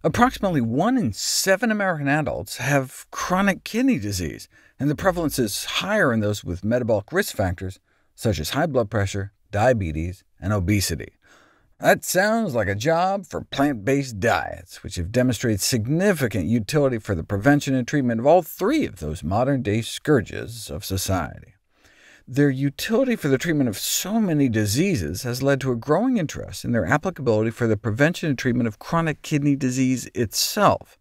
Approximately 1 in 7 American adults have chronic kidney disease, and the prevalence is higher in those with metabolic risk factors, such as high blood pressure, diabetes, and obesity. That sounds like a job for plant-based diets, which have demonstrated significant utility for the prevention and treatment of all 3 of those modern-day scourges of society. Their utility for the treatment of so many diseases has led to a growing interest in their applicability for the prevention and treatment of chronic kidney disease itself.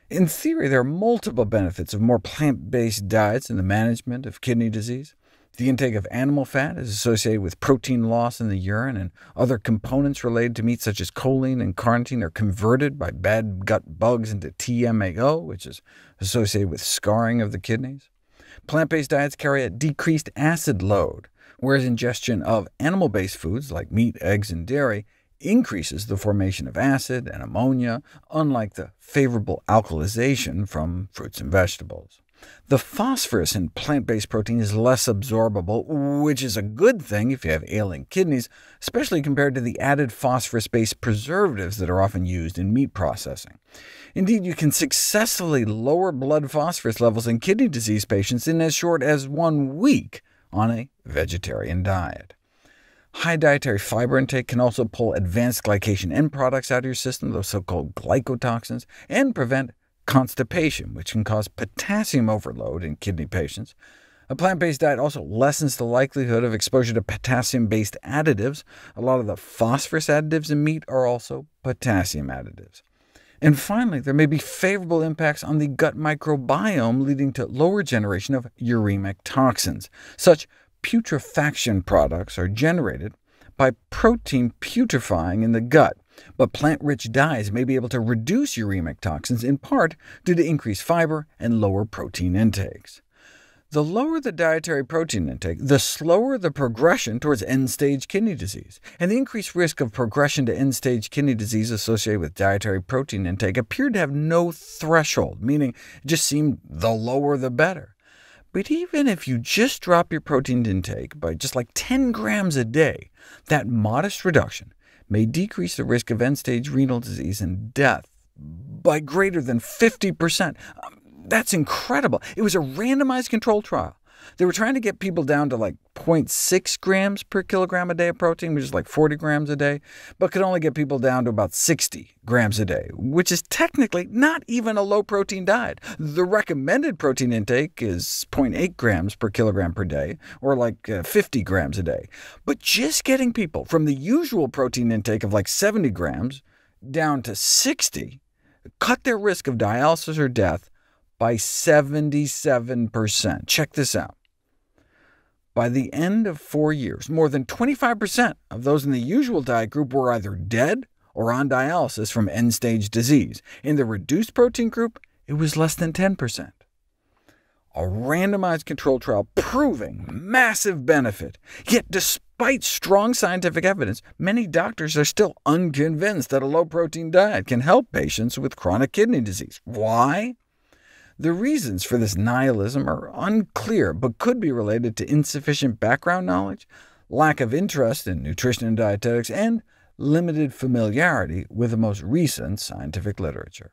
In theory, there are multiple benefits of more plant-based diets in the management of kidney disease. The intake of animal fat is associated with protein loss in the urine, and other components related to meat such as choline and carnitine are converted by bad gut bugs into TMAO, which is associated with scarring of the kidneys. Plant-based diets carry a decreased acid load, whereas ingestion of animal-based foods like meat, eggs, and dairy increases the formation of acid and ammonia, unlike the favorable alkalization from fruits and vegetables. The phosphorus in plant-based protein is less absorbable, which is a good thing if you have ailing kidneys, especially compared to the added phosphorus-based preservatives that are often used in meat processing. Indeed, you can successfully lower blood phosphorus levels in kidney disease patients in as short as 1 week on a vegetarian diet. High dietary fiber intake can also pull advanced glycation end products out of your system, those so-called glycotoxins, and prevent constipation, which can cause potassium overload in kidney patients. A plant-based diet also lessens the likelihood of exposure to potassium-based additives. A lot of the phosphorus additives in meat are also potassium additives. And finally, there may be favorable impacts on the gut microbiome, leading to lower generation of uremic toxins. Such putrefaction products are generated by protein putrefying in the gut, but plant-rich diets may be able to reduce uremic toxins, in part due to increased fiber and lower protein intakes. The lower the dietary protein intake, the slower the progression towards end-stage kidney disease, and the increased risk of progression to end-stage kidney disease associated with dietary protein intake appeared to have no threshold, meaning it just seemed the lower the better. But even if you just drop your protein intake by just like 10 grams a day, that modest reduction may decrease the risk of end-stage renal disease and death by greater than 50%. That's incredible. It was a randomized controlled trial. They were trying to get people down to like 0.6 grams per kilogram a day of protein, which is like 40 grams a day, but could only get people down to about 60 grams a day, which is technically not even a low-protein diet. The recommended protein intake is 0.8 grams per kilogram per day, or like 50 grams a day. But just getting people from the usual protein intake of like 70 grams down to 60 cut their risk of dialysis or death by 77%. Check this out. By the end of 4 years, more than 25% of those in the usual diet group were either dead or on dialysis from end-stage disease. In the reduced protein group, it was less than 10%. A randomized controlled trial proving massive benefit. Yet despite strong scientific evidence, many doctors are still unconvinced that a low-protein diet can help patients with chronic kidney disease. Why? The reasons for this nihilism are unclear, but could be related to insufficient background knowledge, lack of interest in nutrition and dietetics, and limited familiarity with the most recent scientific literature.